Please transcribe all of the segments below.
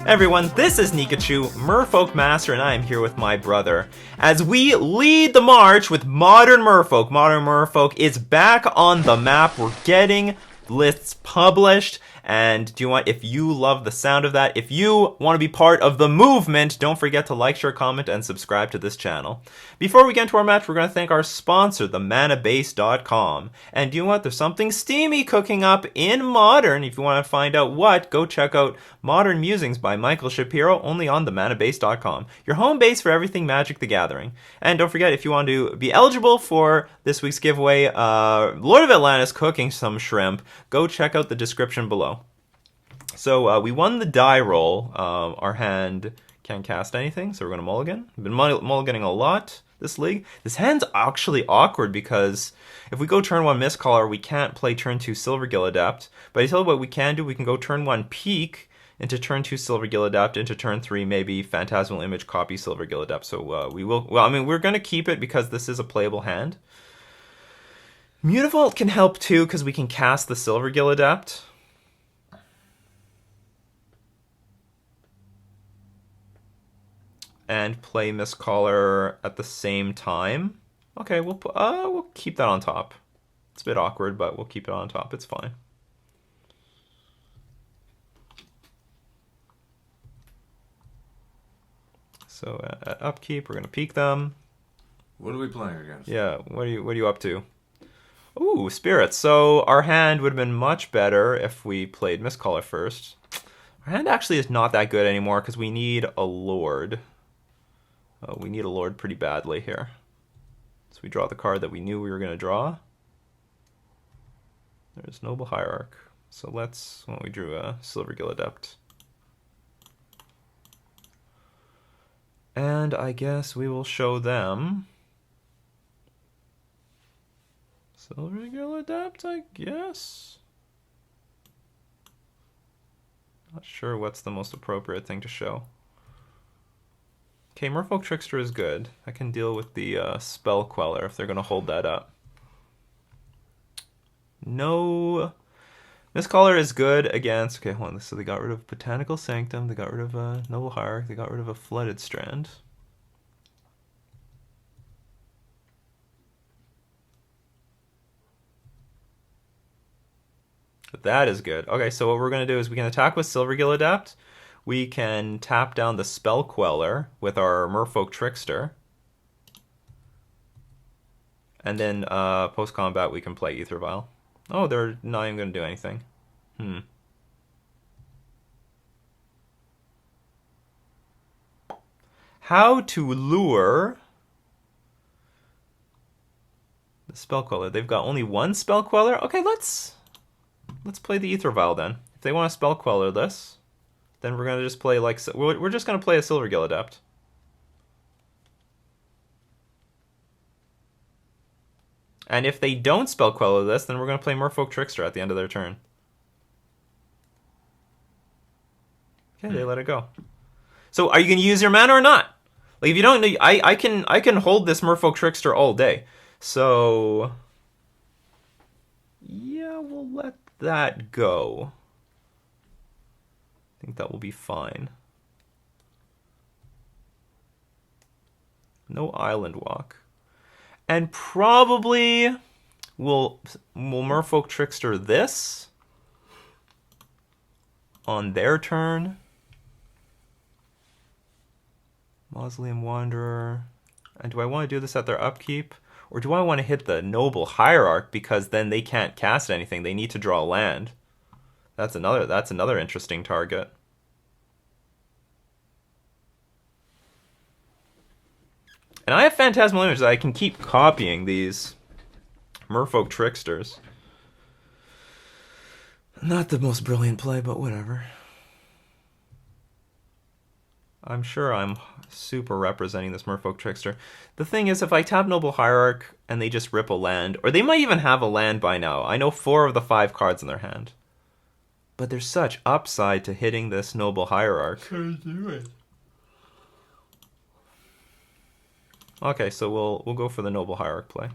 Everyone, this is Nikachu, Merfolk Master, and I am here with my brother as we lead the march with Modern Merfolk. Modern Merfolk is back on the map. We're getting lists published, and if you love the sound of that, if you want to be part of the movement, don't forget to like, share, comment, and subscribe to this channel. Before we get into our match, we're going to thank our sponsor, the manabase.com. And do you know what? There's something steamy cooking up in Modern. If you want to find out what, go check out Modern Musings by Michael Shapiro, only on the manabase.com. Your home base for everything Magic the Gathering. And don't forget, if you want to be eligible for this week's giveaway, Lord of Atlantis cooking some shrimp, go check out the description below. So we won the die roll. Our hand can't cast anything, so we're going to mulligan. We've been mulliganing a lot this league. This hand's actually awkward because if we go turn 1 Mistcaller, we can't play turn 2 Silvergill Adept. But I tell you what we can do. We can go turn 1 Peak into turn 2 Silvergill Adept, into turn 3 maybe Phantasmal Image copy Silvergill Adept. So we will. Well, I mean, we're going to keep it because this is a playable hand. Mutavault can help too because we can cast the Silvergill Adept. And play Mistcaller at the same time. Okay, we'll keep that on top. It's a bit awkward, but we'll keep it on top. It's fine. So at upkeep, we're gonna peek them. What are we playing against? Yeah, what are you up to? Ooh, Spirits. So our hand would have been much better if we played Mistcaller first. Our hand actually is not that good anymore because we need a Lord. We need a Lord pretty badly here. So we draw the card that we knew we were going to draw. There's Noble Hierarch. So we drew a Silvergill Adept. And I guess we will show them Silvergill Adept, I guess. Not sure what's the most appropriate thing to show. Okay, Merfolk Trickster is good. I can deal with the Spell Queller if they're going to hold that up. No. Mistcaller is good against... Okay, hold on. So they got rid of Botanical Sanctum. They got rid of Noble Hierarch. They got rid of a Flooded Strand. But that is good. Okay, so what we're going to do is we can attack with Silvergill Adept. We can tap down the Spell Queller with our Merfolk Trickster. And then post-combat we can play Ether Vial. Oh, they're not even going to do anything. How to lure the Spell Queller. They've got only one Spell Queller. Okay, let's play the Ether Vial then. If they want to Spell Queller this, then we're going to just play we're just going to play a Silvergill Adept. And if they don't Spell Queller this, then we're going to play Merfolk Trickster at the end of their turn. Okay, they let it go. So are you going to use your mana or not? Like if you don't, I can hold this Merfolk Trickster all day. So yeah, we'll let that go. I think that will be fine. No Island Walk. And probably we'll Merfolk Trickster this on their turn. Mausoleum Wanderer. And do I want to do this at their upkeep? Or do I want to hit the Noble Hierarch because then they can't cast anything. They need to draw land. That's another interesting target. And I have Phantasmal Image that I can keep copying these Merfolk Tricksters. Not the most brilliant play, but whatever. I'm sure I'm super representing this Merfolk Trickster. The thing is, if I tap Noble Hierarch and they just rip a land, or they might even have a land by now. I know 4 of the 5 cards in their hand. But there's such upside to hitting this Noble Hierarch. How do it? Okay, so we'll go for the Noble Hierarch play.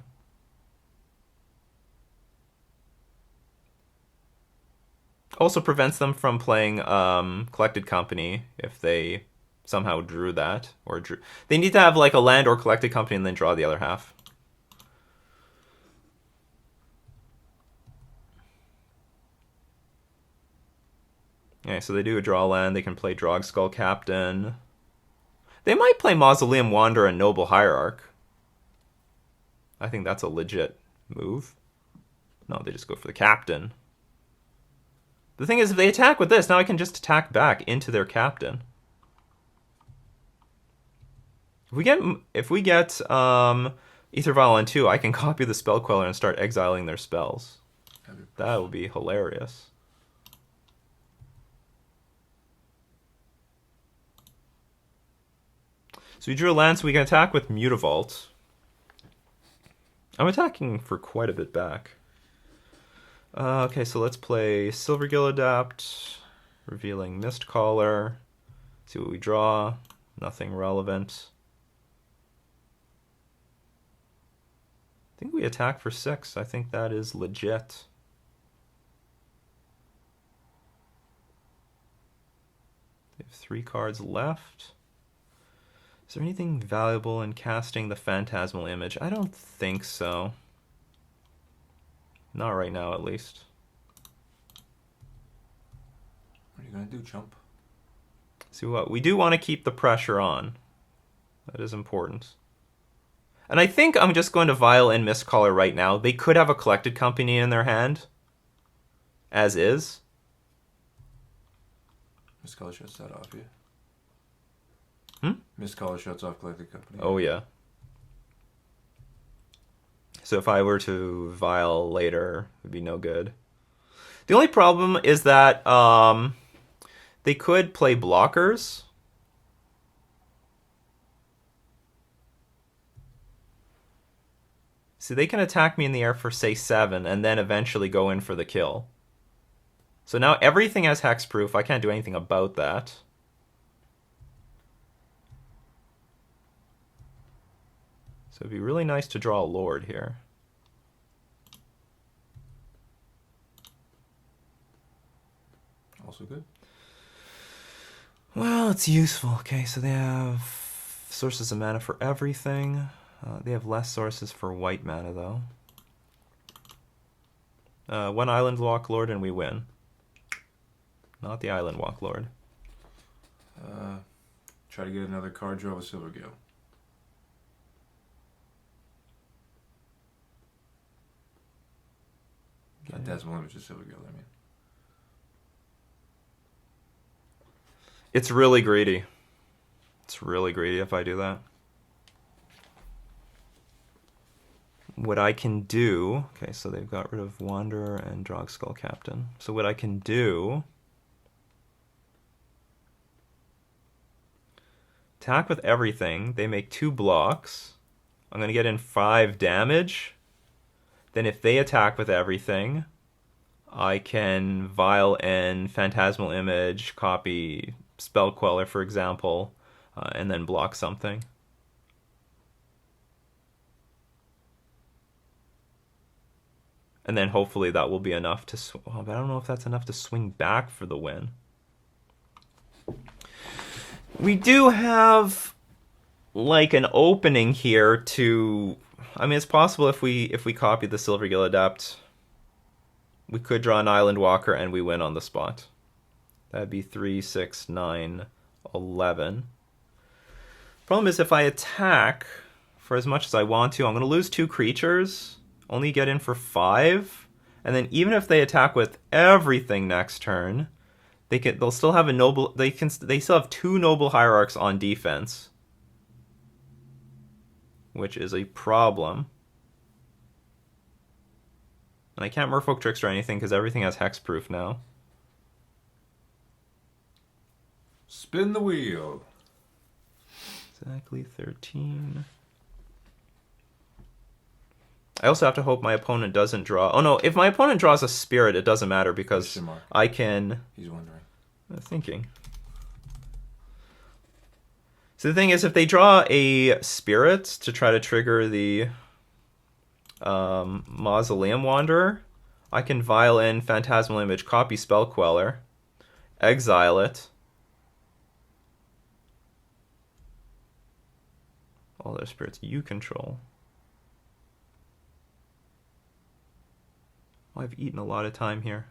also prevents them from playing Collected Company if they somehow drew that. They need to have like a land or Collected Company and then draw the other half. Okay, so they do a draw land. They can play Drogskull Captain. They might play Mausoleum Wanderer and Noble Hierarch. I think that's a legit move. No, they just go for the Captain. The thing is, if they attack with this, now I can just attack back into their Captain. If we get Ether Vial on 2, I can copy the Spell Queller and start exiling their spells. That would be hilarious. So we drew a land, so we can attack with Mutavault. I'm attacking for quite a bit back. Okay, so let's play Silvergill Adapt, revealing Mistcaller. See what we draw. Nothing relevant. I think we attack for 6. I think that is legit. They have 3 cards left. Is there anything valuable in casting the Phantasmal Image? I don't think so. Not right now, at least. What are you going to do, chump? See what? We do want to keep the pressure on. That is important. And I think I'm just going to Vial and Mistcaller right now. They could have a Collected Company in their hand. As is. Mistcaller shuts that off, yeah. Mistcaller shuts off Collected Company. Oh, yeah. So if I were to Vial later, it would be no good. The only problem is that they could play blockers. See, they can attack me in the air for, say, 7, and then eventually go in for the kill. So now everything has hexproof. I can't do anything about that. So it'd be really nice to draw a Lord here. Also good. Well, it's useful. Okay, so they have sources of mana for everything. They have less sources for white mana, though. 1 Island Walk Lord and we win. Not the Island Walk Lord. Try to get another card draw with Silvergill. Phantasmal Image of Silvergill, I mean. It's really greedy. It's really greedy if I do that. What I can do... Okay, so they've got rid of Wanderer and Drogskull Captain. So what I can do... Attack with everything. They make 2 blocks. I'm going to get in 5 damage. Then if they attack with everything, I can Vial and Phantasmal Image, copy Spell Queller, for example, and then block something. And then hopefully that will be enough to... Oh, but I don't know if that's enough to swing back for the win. We do have like an opening here to... I mean, it's possible if we copy the Silvergill Adapt, we could draw an Island Walker and we win on the spot. That'd be 3, 6, 9, 11. Problem is, if I attack for as much as I want to, I'm going to lose 2 creatures, only get in for 5, and then even if they attack with everything next turn, they'll still have a noble. They still have 2 Noble Hierarchs on defense, which is a problem. And I can't Merfolk Trickster or anything because everything has hexproof now. Spin the wheel. Exactly 13. I also have to hope my opponent doesn't draw... Oh no, if my opponent draws a Spirit, it doesn't matter because I can... He's wondering. Thinking. So the thing is, if they draw a Spirit to try to trigger the Mausoleum Wanderer, I can Violin, Phantasmal Image, copy Spell Queller, exile it. All their spirits you control. Oh, I've eaten a lot of time here.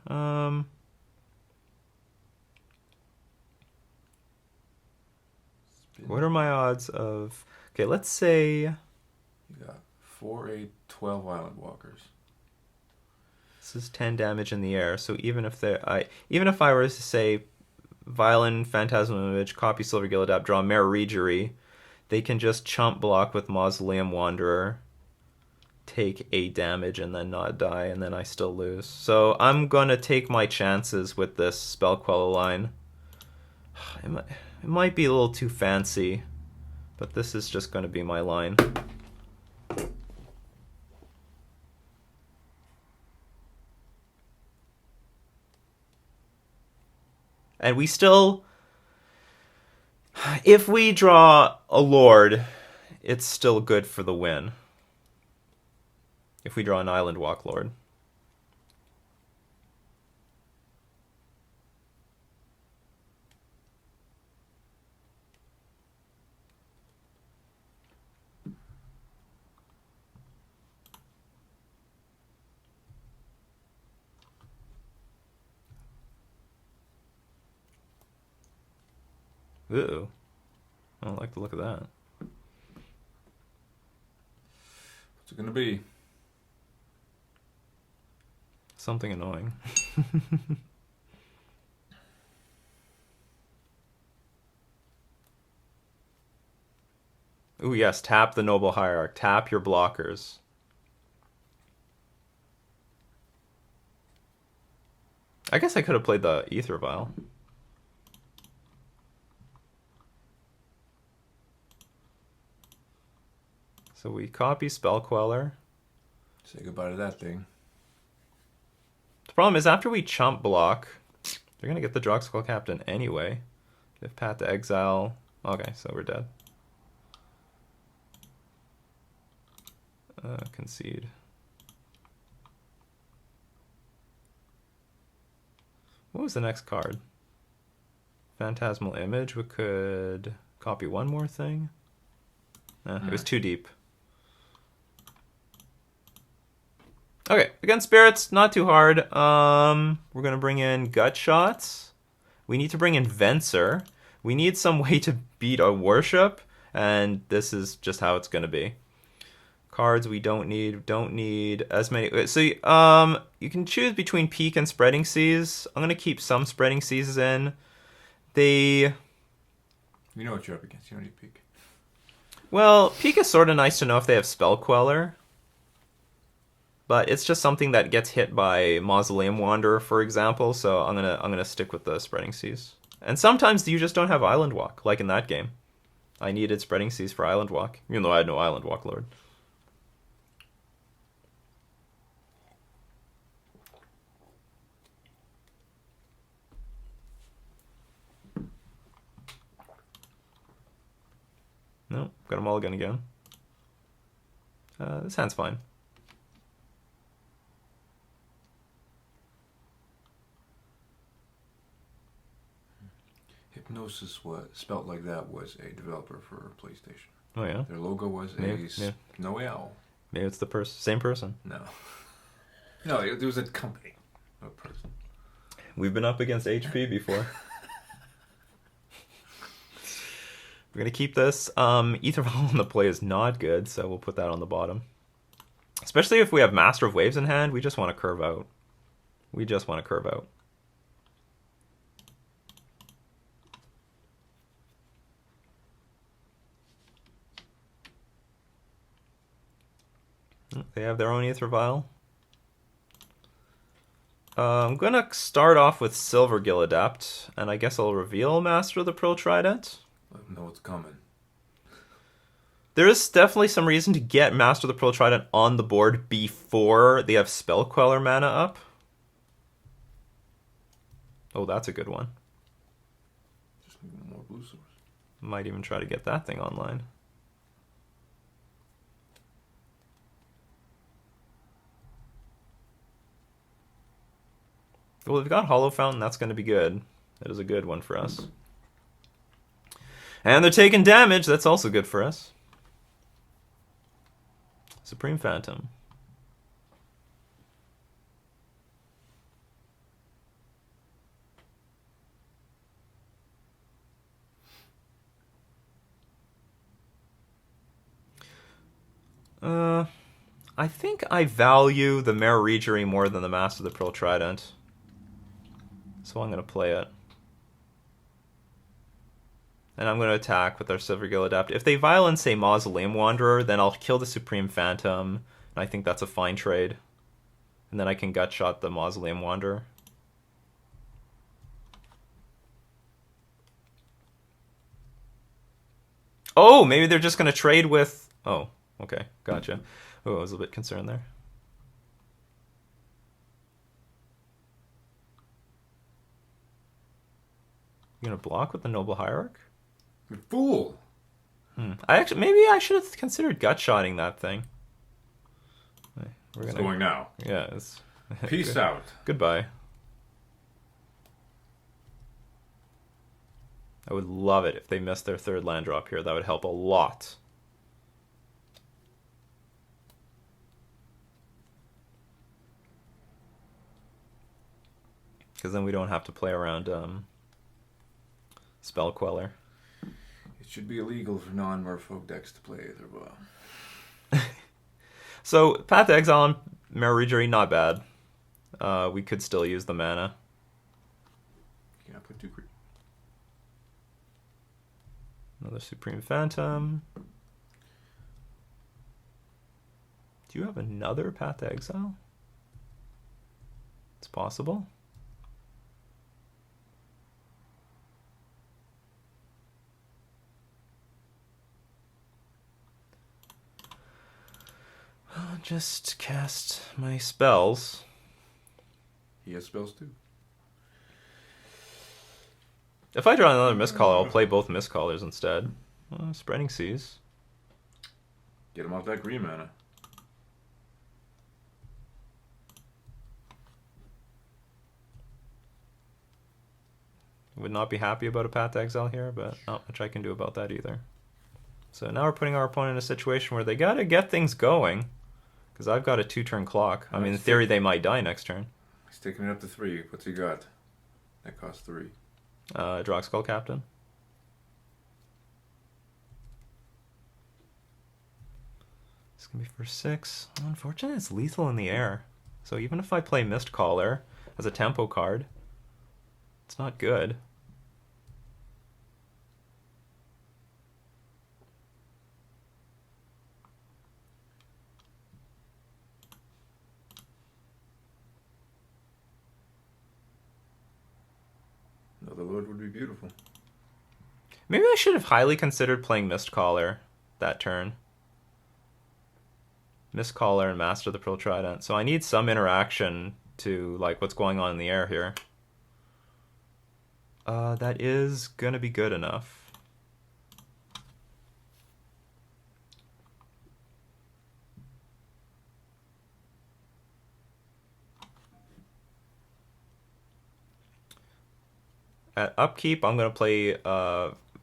What are my odds of... Okay, let's say... You got 4, 8, 12 Island Walkers. This is 10 damage in the air, so even if I were to say Violin, Phantasmal Image, copy Silver Gillidapt, draw Mare Regery, they can just chump block with Mausoleum Wanderer, take 8 damage and then not die, and then I still lose. So I'm gonna take my chances with this Spell Queller line. It might be a little too fancy, but this is just gonna be my line. And we still... If we draw a Lord, it's still good for the win. If we draw an Island Walk Lord. Ooh. I don't like the look of that. What's it gonna be? Something annoying. Ooh, yes, tap the Noble Hierarch. Tap your blockers. I guess I could have played the Ether Vial. So we copy Spell Queller. Say goodbye to that thing. The problem is after we chump block, they're going to get the Droxclaw Captain anyway. If Pat to exile... Okay, so we're dead. Concede. What was the next card? Phantasmal Image. We could copy one more thing. It was too deep. Okay, against spirits, not too hard. We're gonna bring in Gut Shots. We need to bring in Venser. We need some way to beat a Worship, and this is just how it's gonna be. Cards we don't need as many. So you can choose between Peak and Spreading Seas. I'm gonna keep some Spreading Seas in. You know what you're up against. You don't need Peak. Well, Peak is sort of nice to know if they have Spell Queller. But it's just something that gets hit by Mausoleum Wanderer, for example, so I'm gonna stick with the Spreading Seas. And sometimes you just don't have Island Walk, like in that game. I needed Spreading Seas for Island Walk, even though I had no Island Walk Lord. No, got a mulligan again. This hand's fine. Hypnosis was spelt like that was a developer for PlayStation. Oh yeah. Their logo was no owl. Maybe it's the same person. No. No, it was a company, not a person. We've been up against HP before. We're gonna keep this. Ether Vial on the play is not good, so we'll put that on the bottom. Especially if we have Master of Waves in hand, we just want to curve out. We just want to curve out. They have their own Ether Vial. I'm going to start off with Silver Gillidapt, and I guess I'll reveal Master of the Pearl Trident. Let them know what's coming. There is definitely some reason to get Master of the Pearl Trident on the board before they have Spell Queller mana up. Oh, that's a good one. Just need more blue source. Might even try to get that thing online. Well, we've got Hollow Fountain. That's going to be good. That is a good one for us. And they're taking damage. That's also good for us. Supreme Phantom. I think I value the Merfolk more than the Master of the Pearl Trident. So I'm going to play it. And I'm going to attack with our Silvergill Adept. If they violence a Mausoleum Wanderer, then I'll kill the Supreme Phantom. And I think that's a fine trade. And then I can Gutshot the Mausoleum Wanderer. Oh, maybe they're just going to trade with... Oh, okay. Gotcha. Oh, I was a bit concerned there. You going to block with the Noble Hierarch? You fool! Maybe I should have considered Gutshotting that thing. It's going now. Yeah. It's... Peace out. Goodbye. I would love it if they missed their third land drop here. That would help a lot. Because then we don't have to play around Spell Queller. It should be illegal for non-Merfolk decks to play either, but... So, Path to Exile and Merfolk, not bad. We could still use the mana. Yeah, put 2 creep. Another Supreme Phantom. Do you have another Path to Exile? It's possible. I'll just cast my spells. He has spells too. If I draw another Mistcaller, I'll play both Mistcallers instead. Spreading Seas. Get him off that green mana. Would not be happy about a Path to Exile here, but not much I can do about that either. So now we're putting our opponent in a situation where they gotta get things going. Because I've got a 2-turn clock. I mean, in theory, they might die next turn. He's taking it up to 3. What's he got? That costs 3. Drogskull Captain. It's going to be for 6. Unfortunately, it's lethal in the air. So even if I play Mistcaller as a tempo card, it's not good. Another Lord would be beautiful. Maybe I should have highly considered playing Mistcaller that turn. Mistcaller and Master of the Pearl Trident. So I need some interaction to like what's going on in the air here. That is gonna be good enough. At upkeep, I'm gonna play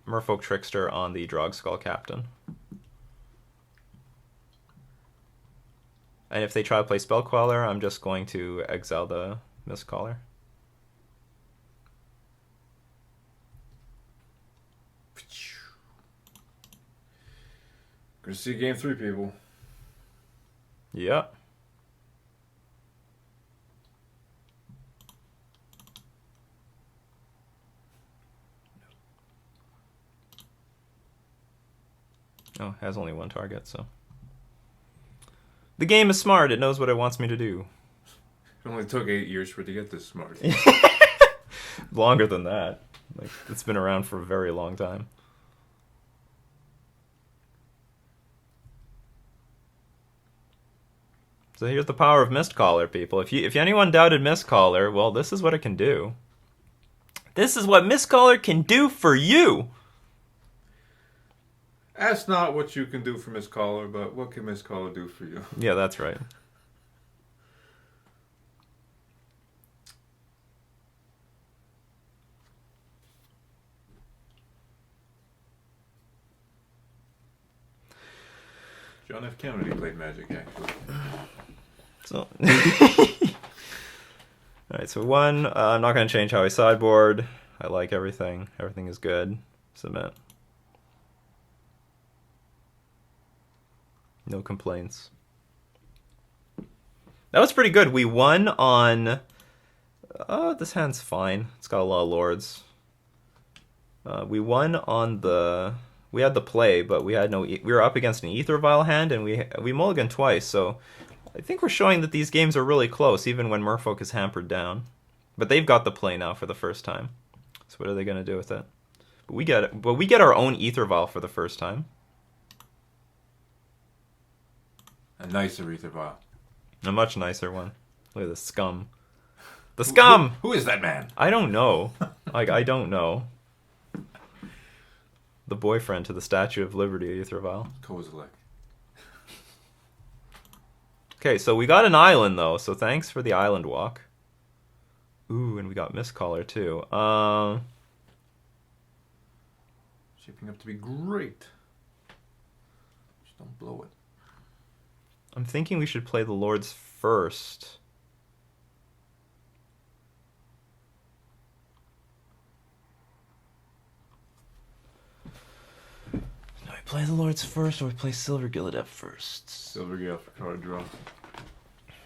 Merfolk Trickster on the Drogskull Captain. And if they try to play Spell Queller, I'm just going to exile the Mistcaller. Gonna see game 3, people. Yep. Oh, it has only one target, so. The game is smart. It knows what it wants me to do. It only took 8 years for it to get this smart. Longer than that. Like, it's been around for a very long time. So here's the power of Mistcaller, people. If anyone doubted Mistcaller, well, this is what it can do. This is what Mistcaller can do for you! Ask not what you can do for Mistcaller, but what can Mistcaller do for you? Yeah, that's right. John F. Kennedy played Magic, actually. So, alright, so one, I'm not going to change how I sideboard. I like everything. Everything is good. Submit. No complaints. That was pretty good. We won on... this hand's fine. It's got a lot of lords. We won on the... We had the play, but we had no... We were up against an Ether Vial hand, and we mulliganed twice, so... I think we're showing that these games are really close, even when Merfolk is hampered down. But they've got the play now for the first time. So what are they going to do with it? But we get our own Ether Vial for the first time. A nicer Ether Vial. A much nicer one. Look at the scum. The scum! Who is that man? I don't know. Like, I don't know. The boyfriend to the Statue of Liberty, Ether Vial. Kozilek. Okay, so we got an island, though, so thanks for the island walk. Ooh, and we got Mistcaller, too. Shaping up to be great. Just don't blow it. I'm thinking we should play the Lords first. Do I play the Lords first, or we play Silver Gillidev first? Silver Gale for card draw.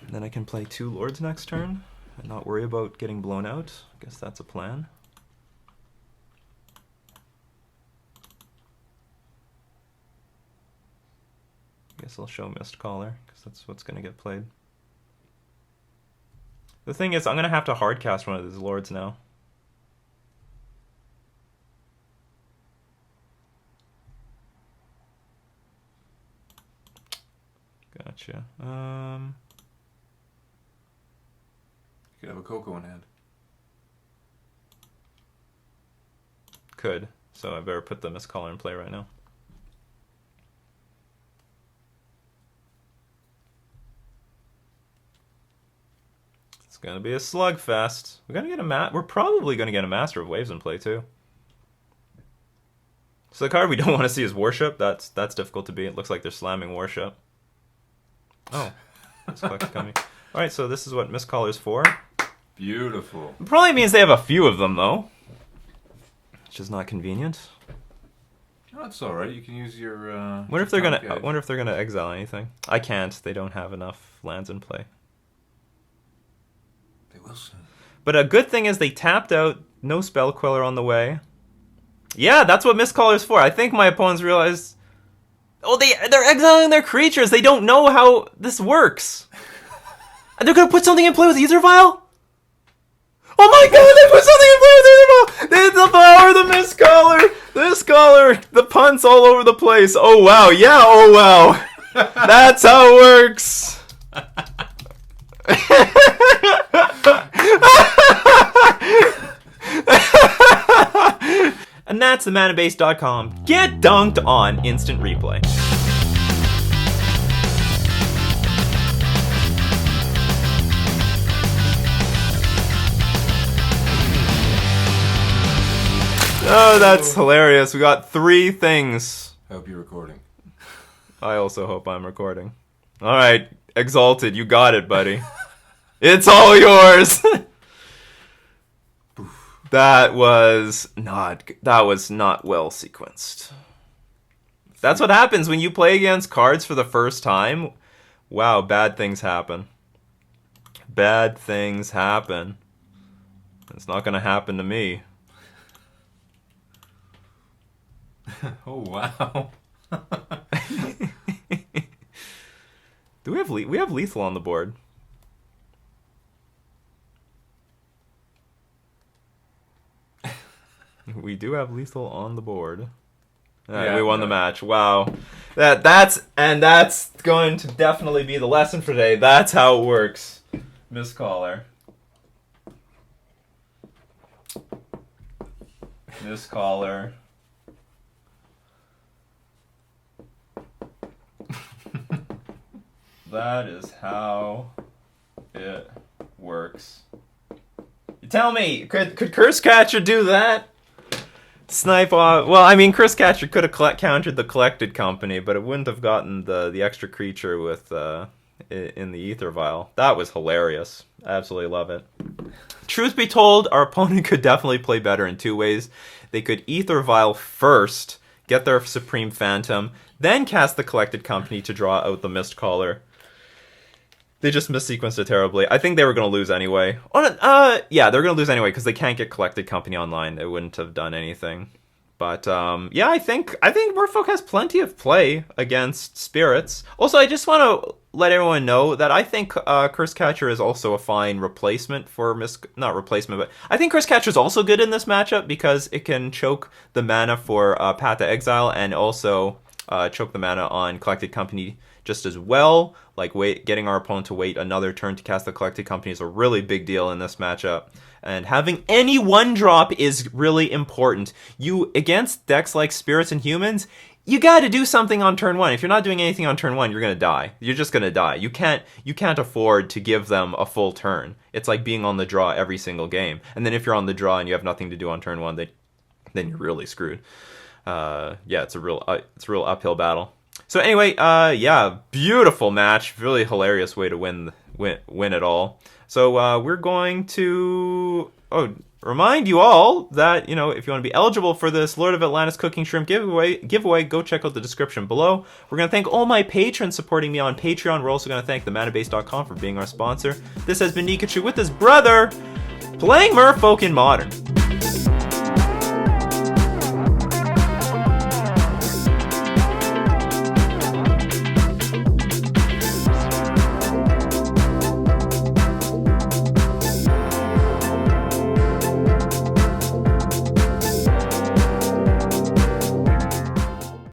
And then I can play 2 Lords next turn and not worry about getting blown out. I guess that's a plan. I guess I'll show Mistcaller, because that's what's going to get played. The thing is, I'm going to have to hardcast one of these Lords now. Gotcha. You could have a Coco in hand. Could. So I better put the Mistcaller in play right now. It's gonna be a slugfest. We're probably gonna get a Master of Waves in play too. So the card we don't want to see is Worship. That's difficult to beat. It looks like they're slamming Worship. Oh, this clock's coming. All right, so this is what Mistcaller's for. Beautiful. It probably means they have a few of them though, which is not convenient. Oh, that's all right. You can use your. I wonder if they're gonna exile anything. I can't. They don't have enough lands in play. They will soon. But a good thing is they tapped out. No Spell Queller on the way. Yeah, that's what Mistcaller's for. I think my opponents realized. Oh, they're exiling their creatures. They don't know how this works. And they're gonna put something in play with Ether Vial? Oh my god, they put something in play with Ether Vial! The power, the Mistcaller, the punts all over the place. Oh wow, yeah, oh wow. That's how it works. And that's the manabase.com. Get dunked on instant replay. Oh, that's hilarious. We got 3 things. I hope you're recording. I also hope I'm recording. Alright, Exalted, you got it, buddy. It's all yours! That was not well sequenced. That's what happens when you play against cards for the first time. Wow, bad things happen. Bad things happen. It's not going to happen to me. Oh wow. Do we have lethal on the board? We do have lethal on the board. Yeah, we won the match. Wow. That's going to definitely be the lesson for today. That's how it works. Mistcaller. Mistcaller. That is how it works. You tell me, could Curse Catcher do that? Snipe off. Well, I mean, Chris Catcher could have countered the Collected Company, but it wouldn't have gotten the extra creature with in the Ether Vial. That was hilarious. Absolutely love it. Truth be told, our opponent could definitely play better in two ways. They could Ether Vial first, get their Supreme Phantom, then cast the Collected Company to draw out the Mistcaller. They just missequenced it terribly. I think they were going to lose anyway. Yeah, they're going to lose anyway because they can't get Collected Company online. They wouldn't have done anything. But yeah, I think Merfolk has plenty of play against Spirits. Also, I just want to let everyone know that I think Curse Catcher is also a fine replacement for not replacement, but I think Curse Catcher is also good in this matchup because it can choke the mana for Path to Exile and also choke the mana on Collected Company just as well. Like getting our opponent to wait another turn to cast the Collected Company is a really big deal in this matchup. And having any one drop is really important. Against decks like Spirits and Humans, you got to do something on turn one. If you're not doing anything on turn one, you're going to die. You're just going to die. You can't afford to give them a full turn. It's like being on the draw every single game. And then if you're on the draw and you have nothing to do on turn one, then you're really screwed. Yeah, it's a real uphill battle. So anyway, yeah, beautiful match. Really hilarious way to win it all. So we're going to remind you all that, if you want to be eligible for this Lord of Atlantis Cooking Shrimp giveaway, go check out the description below. We're going to thank all my patrons supporting me on Patreon. We're also going to thank themanabase.com for being our sponsor. This has been Nikachu with his brother, playing Merfolk in Modern.